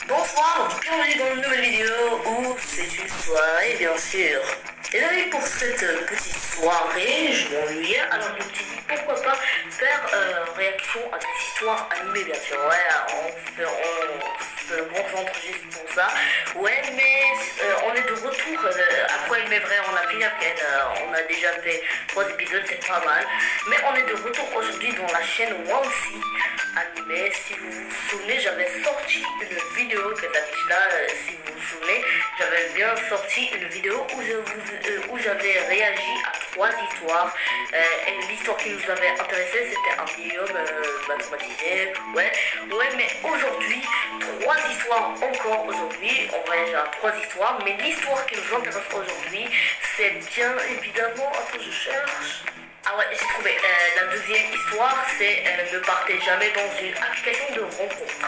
Bonsoir, bienvenue dans une nouvelle vidéo où c'est une soirée bien sûr. Et là pour cette petite soirée, je m'ennuyais, alors je me suis dit pourquoi pas faire réaction à des histoires animées bien sûr. Ouais, on se concentre juste pour ça. Ouais, mais on est de retour à quoi il m'est vrai, on a fini après, on a déjà fait 3 épisodes, c'est pas mal. Mais on est de retour aujourd'hui dans la chaîne Wancy animé. Si vous vous souvenez, j'avais sorti une vidéo que affiche là, si vous vous souvenez, j'avais bien sorti une vidéo où j'avais réagi à 3 histoires. Et l'histoire qui nous avait intéressé, c'était un vieil homme traumatisé. Ouais, mais aujourd'hui, 3 histoires encore aujourd'hui. On voyage à 3 histoires, mais l'histoire qui nous intéresse aujourd'hui, c'est bien évidemment, attends, je cherche. Ah ouais, j'ai trouvé. La deuxième histoire, c'est ne partez jamais dans une application de rencontre.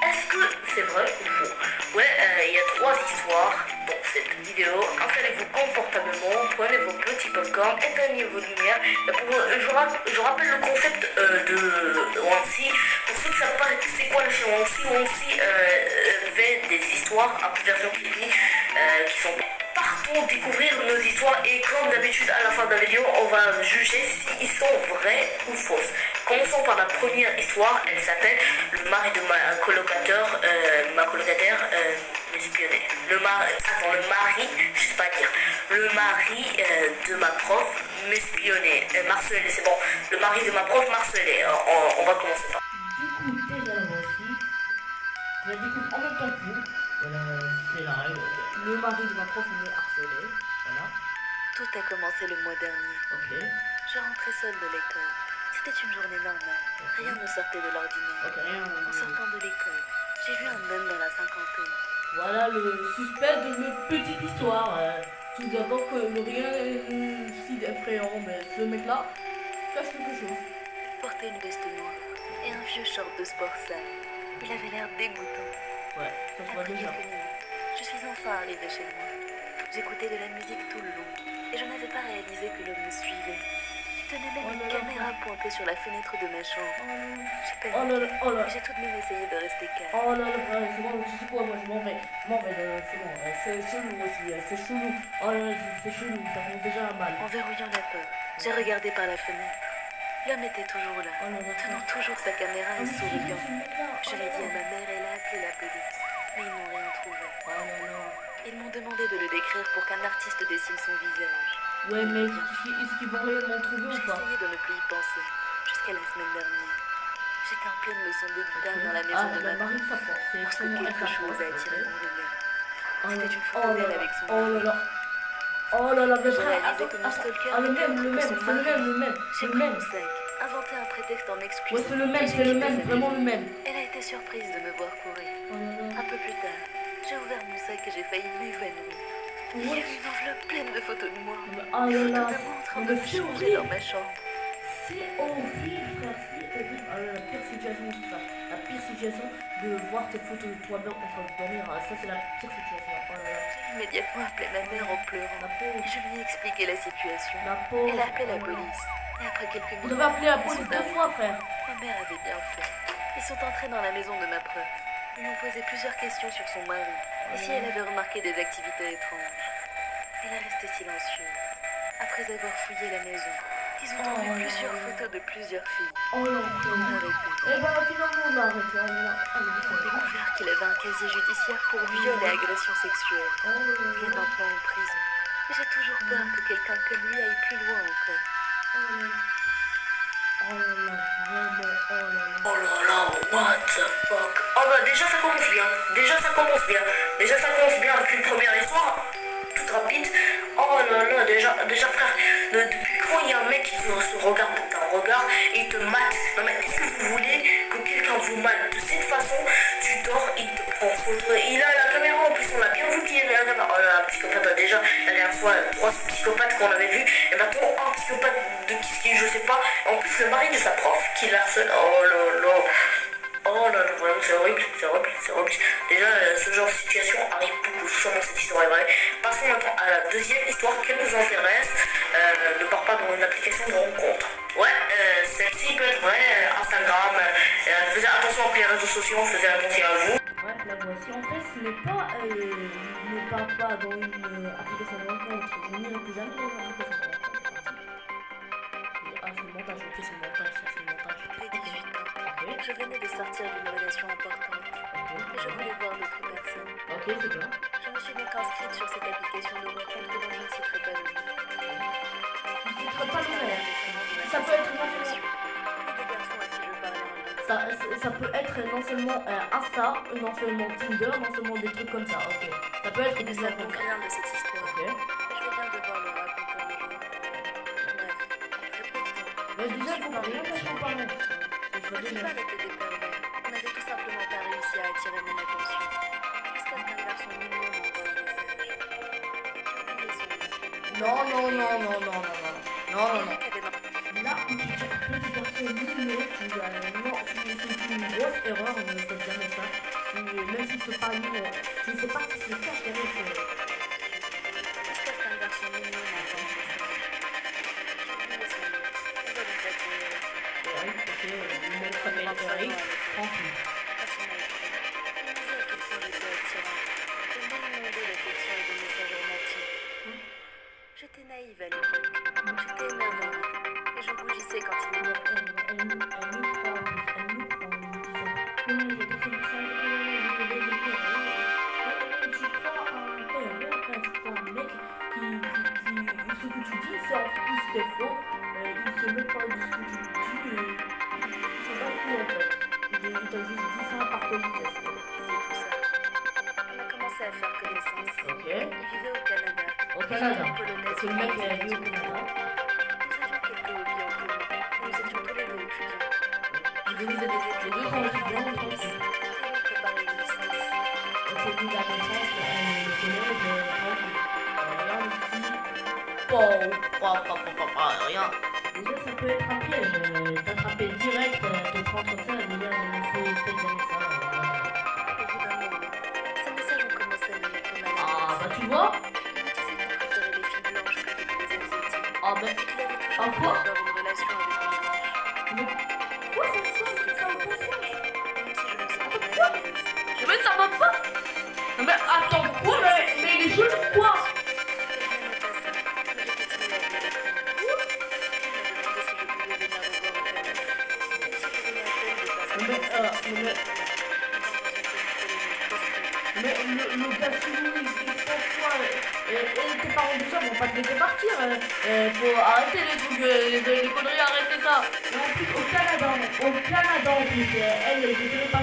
Est-ce que c'est vrai ou faux? Ouais, il y a 3 histoires dans cette vidéo. Installez-vous confortablement, prenez vos petits popcorn, éteignez vos lumières. Je rappelle le concept de Wancy. Pour ceux qui ne savent pas c'est quoi la chaîne Wancy, Wancy fait des histoires à version qui sont partons découvrir nos histoires et comme d'habitude à la fin de la vidéo on va juger s'ils sont vrais ou fausses. Commençons par la première histoire, elle s'appelle le mari de ma colocataire m'espionnait. Le mari, je sais pas dire, le mari de ma prof m'espionnait, Marcelé, c'est bon, le mari de ma prof Marcelé, on va commencer par. Du coup, déjà la voici. Je la découvre en même temps que vous. Voilà, c'est la règle. Le mari de ma prof me harcelait. Voilà. Tout a commencé le mois dernier. Ok. Je rentrais seule de l'école. C'était une journée normale. Rien ne sortait de l'ordinaire. Ok, rien. En sortant de l'école, j'ai vu un homme dans la cinquantaine. Voilà le suspect de notre petite histoire. Tout d'abord que rien n'est si effrayant, mais ce mec-là cache quelque chose. Il portait une veste noire et un vieux short de sport sale. Il avait l'air dégoûtant. Ouais, ça se voit Après déjà. quelques minutes, je suis enfin arrivée chez moi. J'écoutais de la musique tout le long et je n'avais pas réalisé que l'homme me suivait. Il tenait même une caméra pointée sur la fenêtre de ma chambre. J'ai paniqué. J'ai tout de même essayé de rester calme. Oh là là, c'est bon, tu sais quoi, moi je m'en vais, c'est bon, c'est chelou aussi, c'est chelou. Oh là là, c'est chelou, ça fait déjà mal. En verrouillant la porte, j'ai regardé par la fenêtre. L'homme était toujours là, tenant toujours sa caméra et souriant. Je l'ai dit à ma mère, elle a appelé la police, mais ils n'ont rien trouvé. Oh là là. Ils m'ont demandé de le décrire pour qu'un artiste dessine son visage. Ouais, mais est-ce qu'ils vont réellement trouver J'ai ou pas? essayé de ne plus y penser, jusqu'à la semaine dernière. J'étais en pleine leçon de guitare dans la maison de la ma mari de sa porte, c'est lorsque extrêmement quelque chose a attiré ok. mon regard. Oh là C'était une là, photo d'elle avec son oh là là. Oh là là, mais J'ai frère, réalisé que mon stalker le était même, autre que son c'est le mari. même, J'ai pris mon sac, inventé un prétexte en excuse. Ouais, c'est le même, vraiment le même. Elle a été surprise de me voir courir. Oh là là. Un peu plus tard, j'ai ouvert mon sac et j'ai failli m'évanouir. Il y avait une enveloppe pleine de photos de moi. Oh Des là là, photos de moi en train mais de me c'est changer horrible. dans ma chambre. C'est horrible, frère, c'est horrible. Ah là, la pire situation, c'est ça. La pire situation de voir tes photos de toi-même en train de dormir. Ah, ça, c'est la pire situation. Oh là là. J'ai immédiatement appelé ma mère en pleurant. La pauvre. Je lui ai expliqué la situation. La pauvre. Elle a appelé la Oh là là. police. Et après quelques Vous minutes, devez appeler la ils police sont 2 arrivés. fois, frère. Ma mère avait bien fait. Ils sont entrés dans la maison de ma prof. Ils m'ont posé plusieurs questions sur son mari et si elle avait remarqué des activités étranges. Elle est restée silencieuse. Après avoir fouillé la maison, ils ont trouvé plusieurs photos de plusieurs filles. Oh là Ils m'ont là. arrêté. Eh ben, finalement, on a arrêté. Oh là là. Oh là Ils ont là. découvert qu'il avait un casier judiciaire pour viol et agression sexuelle. Oh là Il est là. maintenant en prison. Mais j'ai toujours peur que quelqu'un comme lui aille plus loin encore. Oh là là. Oh là là, vraiment, oh là là. Oh là là, what the fuck. Oh bah déjà ça commence bien. Déjà ça commence bien avec une première histoire toute rapide. Oh là là, déjà frère, depuis quand il y a un mec qui te regarde d'un regard et il te mate? Non mais est-ce que vous voulez que quelqu'un vous mate de cette façon? Tu dors, il te prend en photo, il a la caméra en plus, on a bien vu qu'il y avait la caméra. Oh là là, psychopathe, déjà la dernière fois 3 psychopathes qu'on avait vu, et maintenant un psychopathe de qui je sais pas, en plus le mari de sa prof qui l'harcèle. Oh là là. Oh là là, vraiment c'est horrible. Déjà, ce genre de situation arrive beaucoup, sûrement cette histoire est vraie. Passons maintenant à la deuxième histoire qui nous intéresse. Ne part pas dans une application de rencontre. Ouais, celle-ci peut être vraie, Instagram. Faisez attention avec les réseaux sociaux, faisez attention à vous. Ouais, la si en fait ce n'est pas ne part pas dans une application de rencontre, je n'irai plus jamais dans une application de rencontre. Ah, c'est le montage, ok, c'est le montage, ça c'est le montage. J'avais 18 ans. Ok, Je venais de sortir d'une relation importante. Et je voulais voir d'autres personnes. ok, c'est bien. Je me suis donc inscrite sur cette application de rencontre dont je ne citerai pas le nom. Je ne citerai pas le nom. Ça peut être non seulement, Et des garçons à qui je parlais en ligne. ça peut être non seulement Insta, non seulement Tinder, non seulement des trucs comme ça, ok. Ça peut être Ils ne des savent trucs donc comme ça. rien de cette histoire. Ok. Et je viens de devoir leur raconter un jour. Bref, très peu de temps. Mais déjà, il faut pas rien passer en parlant. C'est La plupart étaient des pervers. On n'avait tout simplement pas réussi à attirer mon attention. Jusqu'à ce qu'un garçon mignon m'envoie un message. Désolée. Non, non, non, non, non, non, non. Non, non, non. Eric avait marqué. Là où tu dis que petit garçon mignon, c'est une grosse erreur, ne faites jamais ça. Même si tu te parles mignon, je ne sais pas si c'est le cas, Jusqu'à ce qu'un garçon mignon m'envoie un message. Désolée. On va donc continuer. Eric, ok, le mec s'appelle Eric, tranquille. J'étais naïve à l'époque. J'étais émerveillée. Et je rougissais quand il me Elle nous prend en nous disant tu crois un mec qui ce que tu dis c'est en plus c'est faux, il sait même pas de ce que tu dis, il s'en bat les couilles en fait, il t'a juste dit ça par politesse. disais tout ça. On a commencé à faire connaissance. Ok, Il vivait au Canada. au Canada, Polonaise. c'est le mec qui a vu au Canada. Nous avions quelques hobbies en commun. Nous étions tous les deux étudiants. Les deux sont étudiants, Et lui préparait une licence. ok, lui la naissance, le collège, tranquille. Rien ici, rien. Déjà ça peut être un piège, t'attraper direct, te prendre comme ça, déjà faites jamais ça. Au bout d'un moment, ces messages ont commencé à me mettre mal à Ah l'aise. bah tu vois, Il me disait qu'il préférait les filles blanches plutôt que les asiatiques. ah ben, Et qu'il avait ah toujours quoi, voulu avoir une relation avec une blanche. mais quoi ça a aucun sens. Même si je me sentais mal à l'aise. Mais ça va pas. Non mais attends, quoi, mais il est joli quoi. Et je n'aimais pas ça. Mais j'ai continué à lui répondre. Il m'a demandé si je pouvais venir le voir au Canada. Et si je venais à peine de passer Mais le gars chelou, il se pense quoi, et tes parents déjà vont pas te laisser partir, faut arrêter les trucs, les conneries, arrêtez ça. Et en plus au Canada en plus, elle, je sais pas,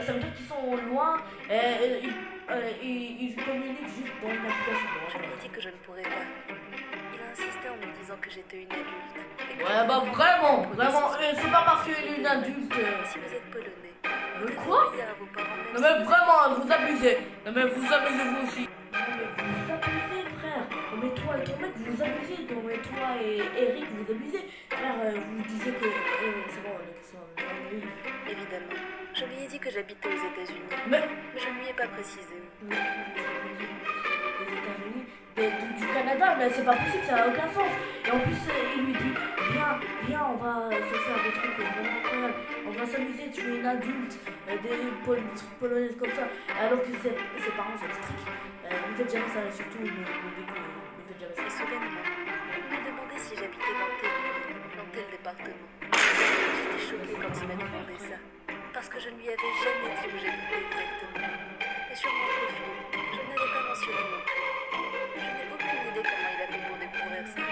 ça veut dire qu'ils sont loin, ils communiquent juste dans une application. Je lui ai dit que je ne pourrais pas. Il a insisté en me disant que j'étais une adulte. Et que Ouais bah vraiment, c'est pas parce qu'elle est une adulte. si vous êtes polonais, Mais vous quoi? devez dire à vos parents même Non si mais vraiment, vous abusez. Non mais vous abusez vous aussi. Non mais vous abusez frère. Non mais toi et ton mec vous abusez. Non mais toi et Eric vous abusez. Frère, vous disiez que... c'est bon, oui. évidemment. Je lui ai dit que j'habitais aux États-Unis, Mais... mais je ne lui ai pas précisé où. Les États-Unis, du Canada, mais c'est pas possible, ça n'a aucun sens. Et en plus, il lui dit, viens, on va se faire des trucs vraiment incroyables. On va s'amuser, tu es une adulte, des trucs polonaises comme ça. Alors que ses parents sont stricts. Ne faites jamais ça, surtout ne faites jamais Et ça. soudainement, il m'a demandé si j'habitais dans tel ville, dans tel département. J'étais choquée quand il m'a demandé ça, parce que je ne lui avais jamais dit où j'habitais exactement. Et sur mon profil, je n'avais pas mentionné non plus. Je n'ai aucune idée comment il a fait pour découvrir ça.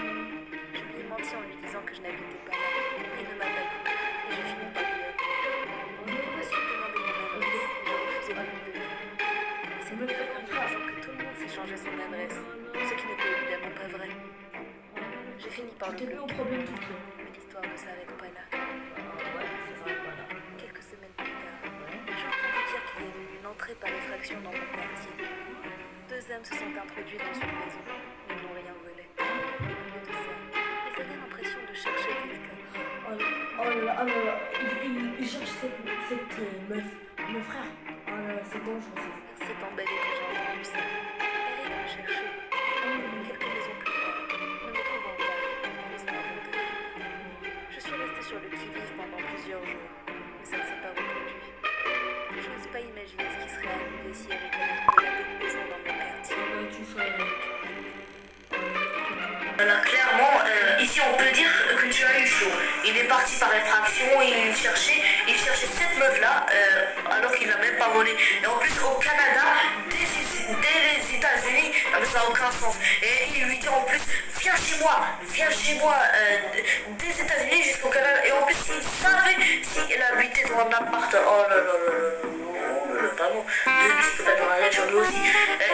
Je lui ai menti en lui disant que je n'habitais pas là. Il ne m'a pas cru, et j'ai fini par lui avouer. Il m'a ensuite demandé mon adresse, et j'ai refusé de lui donner. Il s'est défendu en disant que tout le monde s'échangeait son adresse, ce qui n'était évidemment pas vrai. J'ai fini par le Tu t'es mis au bloquer, problème tout seul. mais l'histoire ne s'arrête pas là. Ouais, ça s'arrête pas là. Quelques semaines plus tard, j'ai entendu dire qu'il y avait eu une entrée par effraction dans mon quartier. 2 hommes se sont introduits dans une maison, mais n'ont rien volé. Au lieu de ça, ils avaient l'impression de chercher quelqu'un. Oh là là, il cherche cette meuf, mon frère. Oh là là, c'est dangereux. C'est emballé que j'ai entendu ça. Eric me cherchait. Quelques maisons plus tard, ne me trouvant pas, il m'a abandonné. Je suis restée sur le qui-vive pendant plusieurs jours, mais ça ne s'est pas reproduit. Je n'ose pas imaginer imaginer ce qui serait arrivé si Eric avait trouvé la bonne maison dans mon quartier. Tu serais... Voilà, clairement, ici on peut dire que tu as eu chaud. Il est parti par effraction, il cherchait cette meuf-là, alors qu'il n'a même pas volé. Et en plus, au Canada, dès les États-Unis, ça n'a aucun sens. Et il lui dit en plus, viens chez moi, des États-Unis jusqu'au Canada. Et en plus, il savait s'il habitait dans un appart. Oh là là là là là, vraiment, le psychopathe dans la nature, lui aussi.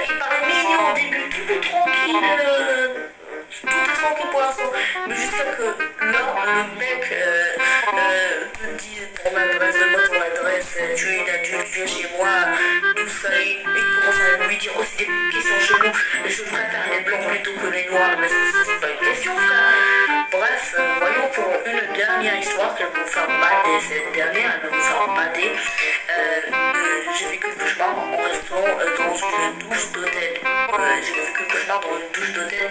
Il paraît mignon au début, tout tranquille. Tout est tranquille pour l'instant, mais jusqu'à que là, le mec te dit ton adresse, donne-moi ton adresse, tu es une adulte, viens chez moi, tout ça, et il commence à lui dire aussi des questions cheloues. Je préfère les blancs plutôt que les noirs, mais ça c'est pas une question, frère. Bref, voyons pour une dernière histoire qu'elle va vous faire bader. Cette dernière, elle va vous faire bader. J'ai vécu le cauchemar en restant dans une douche d'hôtel. J'ai vécu le cauchemar dans une douche d'hôtel.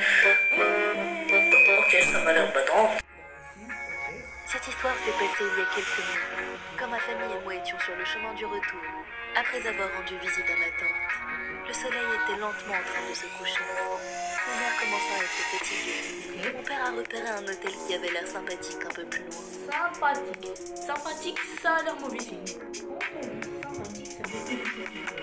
Ok, ça m'a l'air badant. Cette histoire s'est passée il y a quelques mois, quand ma famille et moi étions sur le chemin du retour, après avoir rendu visite à ma tante. Le soleil était lentement en train de se coucher. Ma mère commençant à être fatiguée. Mon père a repéré un hôtel qui avait l'air sympathique un peu plus loin. Sympathique, ça a l'air mauvais signe. Sympathique, ça veut dire quelque chose.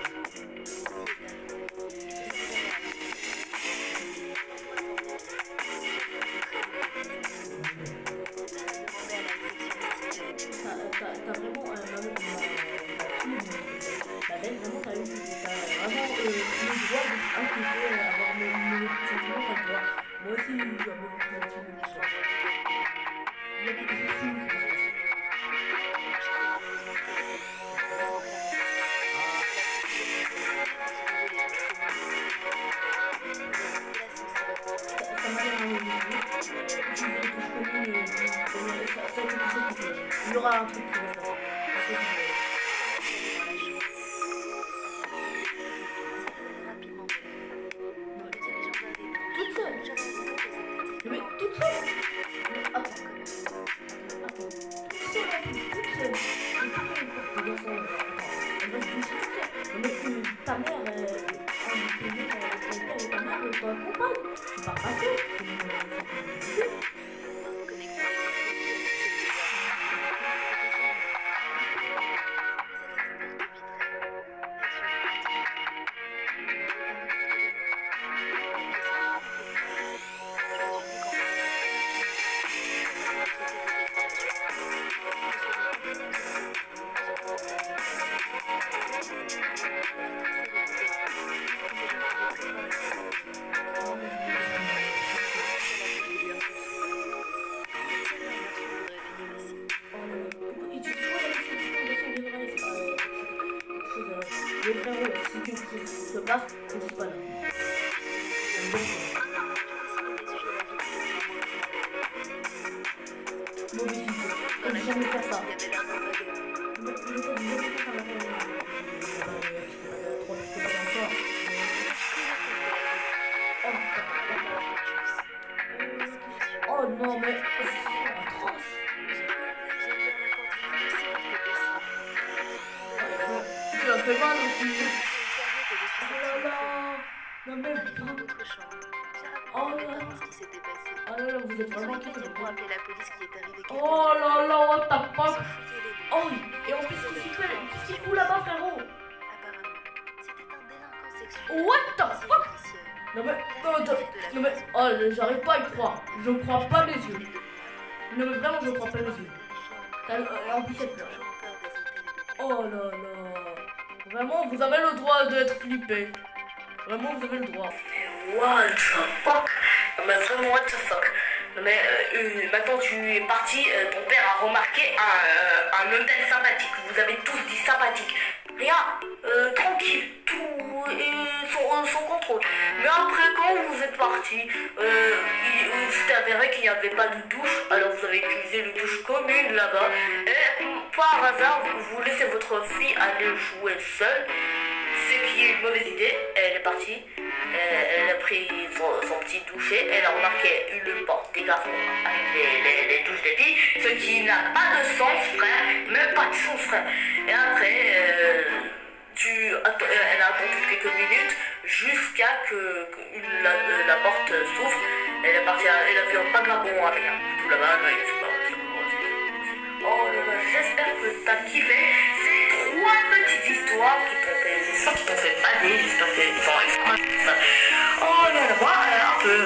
T'as vraiment la belle, vraiment t'as eu vraiment le droit d'inquiéter, avoir mes sentiments, t'as le droit. Moi aussi, j'ai mes sentiments. Il y a quelque chose qui me fait. Ça m'a l'air il y aura un truc qui va se passer. Toute seule. Mais toute seule. Attends. Toute seule. Mais ta mère, ton père et ta mère t'accompagnent. Tu vas passer. Le frérot, si quelque chose se passe, je ne suis pas là. Mauvais idée. Je ne vais jamais faire ça. Oh non, mais c'est atroce. Tu as fait mal aussi. Oh là là. Non mais oh là là. Oh là là, vous êtes vraiment qui pour appeler la police qui est arrivée. Oh là là, what the fuck. Oh, et en plus, qu'est-ce qu'il fout là-bas, frérot? Apparemment, c'était un délinquant sexuel. What the fuck? Non mais, oh, j'arrive pas à y croire. Je crois pas mes yeux. Non mais vraiment, je crois pas mes yeux. En plus, cette peur. Oh là là. Vraiment, vous avez le droit d'être flippé. Vraiment, vous avez le droit. What the fuck? Non mais vraiment, what the fuck? Non mais maintenant tu es parti, ton père a remarqué un hôtel sympathique. Vous avez tous dit sympathique. Rien, tranquille, tout est sans contrôle. Mais après quand vous êtes parti, il s'est avéré qu'il n'y avait pas de douche. Alors vous avez utilisé une douche commune là-bas. Et par hasard, vous laissez votre fille aller jouer seule. Ce qui est une mauvaise idée. Elle est partie. Elle a pris son petit doucher. Elle a remarqué une porte des garçons avec les douches des filles. Ce qui n'a pas de sens, frère. Même pas de sens, frère. Et après, elle a attendu quelques minutes jusqu'à que la porte s'ouvre. Elle est partie, elle a vu un vagabond avec un couteau là-bas. Oh là là, j'espère que t'as kiffé ces 3 petites histoires qui t'ont fait, j'espère qu'ils t'ont fait bader, j'espère qu'ils t'ont extra. Oh là là, moi, un peu.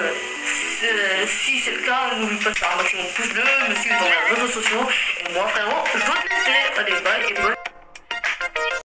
Si c'est le cas, n'oublie pas de faire un maximum de pouces bleus, me suivre dans les réseaux sociaux. Et moi, frérot, je dois te laisser. Allez, bye et bonne.